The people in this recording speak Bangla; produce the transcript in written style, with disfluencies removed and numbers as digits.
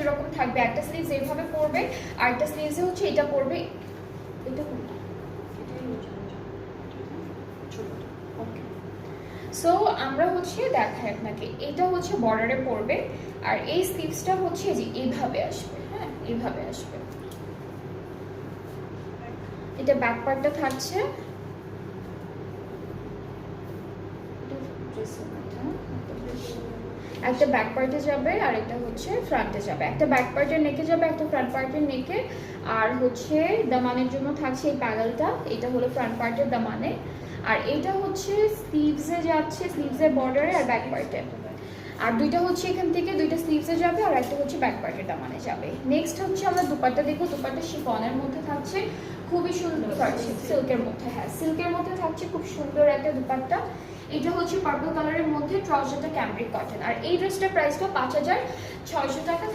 এরকম থাকবে, একটা স্লিভস এইভাবে পড়বে আর একটা স্লিভসে হচ্ছে এটা পড়বে, এটা কোনটা? ওকে, সো আমরা হচ্ছে দেখাই আপনাকে, এটা হচ্ছে বর্ডারে পড়বে আর এই স্লিভসটা হচ্ছে যে এইভাবে আসবে, হ্যাঁ এইভাবে আসবে। এটা ব্যাক পার্টটা থাকছে, একটা ব্যাক পার্টে যাবে আর এটা হচ্ছে ফ্রন্টে যাবে, একটা ব্যাক পার্টের নেকে যাবে, একটা ফ্রন্ট পার্টের নেকে। আর হচ্ছে দামানের জন্য থাকছে এই প্যানেলটা, এটা হলো ফ্রন্ট পার্টের দামানে, আর এটা হচ্ছে স্লিভসে যাচ্ছে, স্লিভসের বর্ডারে আর ব্যাক পার্টে। আর দুইটা হচ্ছে এখান থেকে দুইটা স্লিভসে যাবে আর একটা হচ্ছে ব্যাক পার্টের দামানে যাবে। নেক্সট হচ্ছে আমরা দুপাট্টা দেখবো, দুপাট্টা শিফনের মধ্যে থাকছে, খুবই সুন্দর, সিল্কের মধ্যে, হ্যাঁ সিল্কের মধ্যে থাকছে, খুব সুন্দর একটা দুপাট্টা। এটা হচ্ছে পার্পল কালারের মধ্যে, ট্রাউজারটা ক্যামব্রিক কটন। আর এই ড্রেসটার প্রাইসটা 5,600 টাকা।